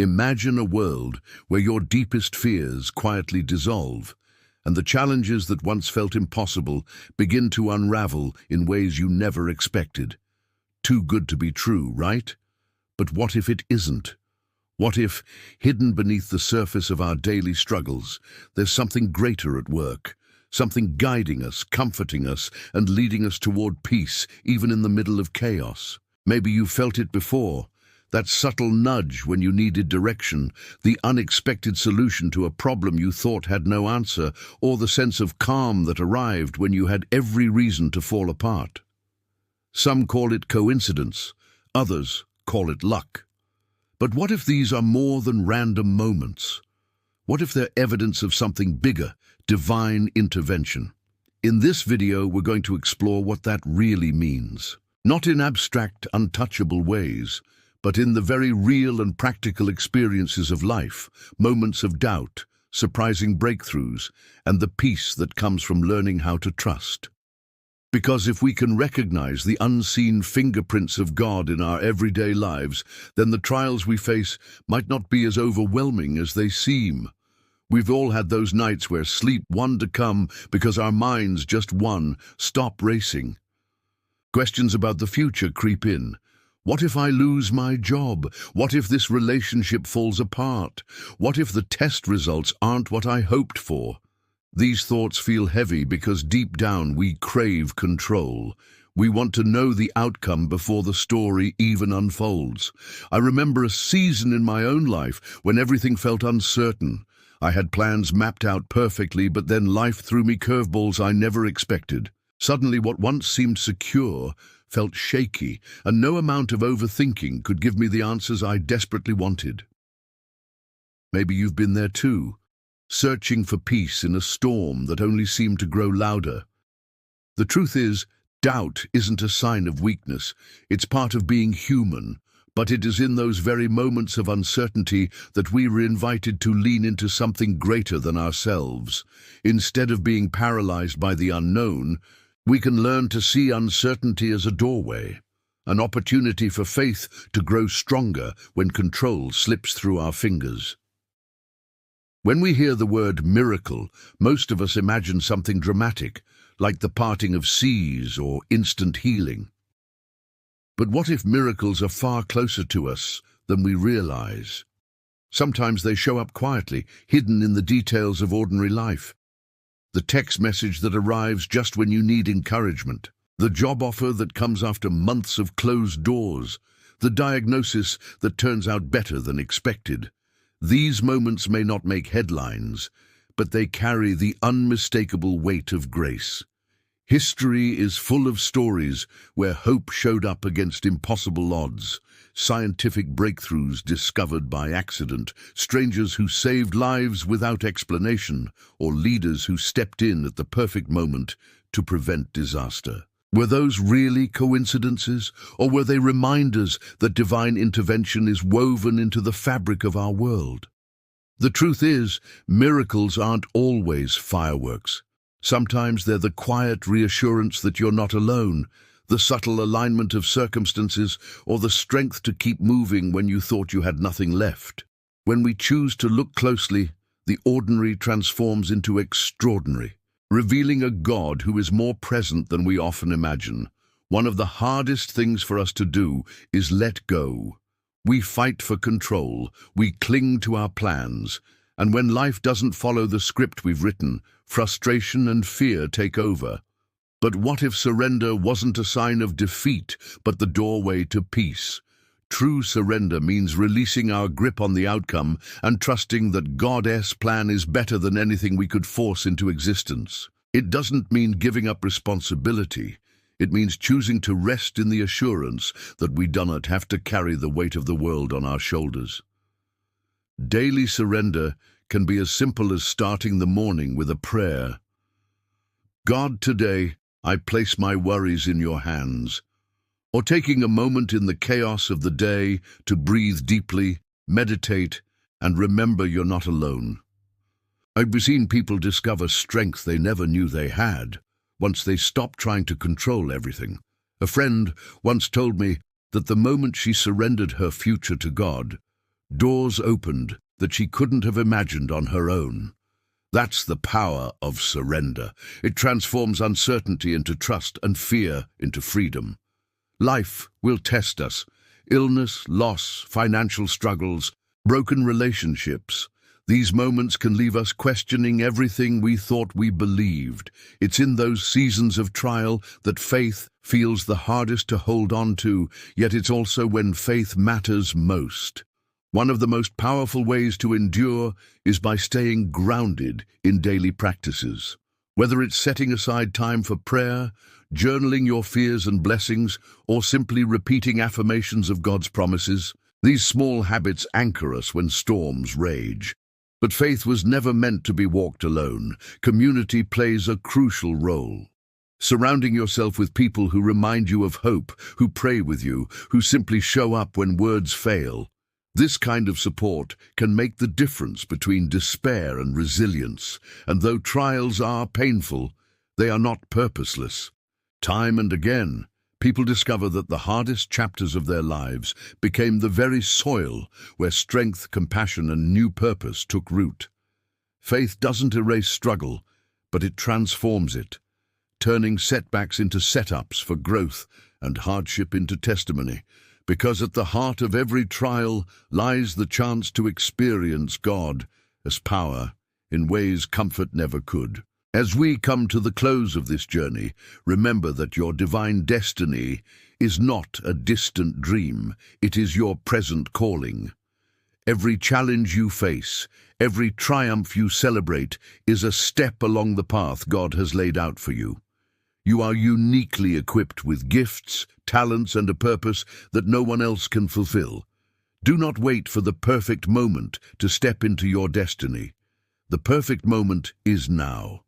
Imagine a world where your deepest fears quietly dissolve, and the challenges that once felt impossible begin to unravel in ways you never expected. Too good to be true, right? But what if it isn't? What if, hidden beneath the surface of our daily struggles, there's something greater at work, something guiding us, comforting us, and leading us toward peace, even in the middle of chaos? Maybe you've felt it before, that subtle nudge when you needed direction, the unexpected solution to a problem you thought had no answer, or the sense of calm that arrived when you had every reason to fall apart. Some call it coincidence, others call it luck. But what if these are more than random moments? What if they're evidence of something bigger, divine intervention? In this video, we're going to explore what that really means. Not in abstract, untouchable ways, but in the very real and practical experiences of life, moments of doubt, surprising breakthroughs, and the peace that comes from learning how to trust. Because if we can recognize the unseen fingerprints of God in our everyday lives, then the trials we face might not be as overwhelming as they seem. We've all had those nights where sleep wanted to come because our minds just stop racing. Questions about the future creep in. What if I lose my job? What if this relationship falls apart? What if the test results aren't what I hoped for? These thoughts feel heavy because deep down we crave control. We want to know the outcome before the story even unfolds. I remember a season in my own life when everything felt uncertain. I had plans mapped out perfectly, but then life threw me curveballs I never expected. Suddenly, what once seemed secure felt shaky, and no amount of overthinking could give me the answers I desperately wanted. Maybe you've been there too, searching for peace in a storm that only seemed to grow louder. The truth is, doubt isn't a sign of weakness. It's part of being human, but it is in those very moments of uncertainty that we were invited to lean into something greater than ourselves. Instead of being paralyzed by the unknown, we can learn to see uncertainty as a doorway, an opportunity for faith to grow stronger when control slips through our fingers. When we hear the word miracle, most of us imagine something dramatic, like the parting of seas or instant healing. But what if miracles are far closer to us than we realize? Sometimes they show up quietly, hidden in the details of ordinary life. The text message that arrives just when you need encouragement, the job offer that comes after months of closed doors, the diagnosis that turns out better than expected. These moments may not make headlines, but they carry the unmistakable weight of grace. History is full of stories where hope showed up against impossible odds, scientific breakthroughs discovered by accident, strangers who saved lives without explanation, or leaders who stepped in at the perfect moment to prevent disaster. Were those really coincidences, or were they reminders that divine intervention is woven into the fabric of our world? The truth is, miracles aren't always fireworks. Sometimes they're the quiet reassurance that you're not alone, the subtle alignment of circumstances, or the strength to keep moving when you thought you had nothing left. When we choose to look closely, the ordinary transforms into extraordinary, revealing a God who is more present than we often imagine. One of the hardest things for us to do is let go. We fight for control, we cling to our plans, and when life doesn't follow the script we've written, frustration and fear take over. But what if surrender wasn't a sign of defeat, but the doorway to peace? True surrender means releasing our grip on the outcome and trusting that God's plan is better than anything we could force into existence. It doesn't mean giving up responsibility. It means choosing to rest in the assurance that we do not have to carry the weight of the world on our shoulders. Daily surrender can be as simple as starting the morning with a prayer. God, today, I place my worries in your hands. Or taking a moment in the chaos of the day to breathe deeply, meditate, and remember you're not alone. I've seen people discover strength they never knew they had once they stopped trying to control everything. A friend once told me that the moment she surrendered her future to God, Doors opened that she couldn't have imagined on her own. That's the power of surrender. It transforms uncertainty into trust and fear into freedom. Life will test us. Illness, loss, financial struggles, broken relationships. These moments can leave us questioning everything we thought we believed. It's in those seasons of trial that faith feels the hardest to hold on to, yet it's also when faith matters most. One of the most powerful ways to endure is by staying grounded in daily practices. Whether it's setting aside time for prayer, journaling your fears and blessings, or simply repeating affirmations of God's promises, these small habits anchor us when storms rage. But faith was never meant to be walked alone. Community plays a crucial role. Surrounding yourself with people who remind you of hope, who pray with you, who simply show up when words fail. This kind of support can make the difference between despair and resilience, and though trials are painful, they are not purposeless. Time and again, people discover that the hardest chapters of their lives became the very soil where strength, compassion, and new purpose took root. Faith doesn't erase struggle, but it transforms it, turning setbacks into setups for growth and hardship into testimony. Because at the heart of every trial lies the chance to experience God as power in ways comfort never could. As we come to the close of this journey, remember that your divine destiny is not a distant dream, it is your present calling. Every challenge you face, every triumph you celebrate, is a step along the path God has laid out for you. You are uniquely equipped with gifts, talents, and a purpose that no one else can fulfill. Do not wait for the perfect moment to step into your destiny. The perfect moment is now.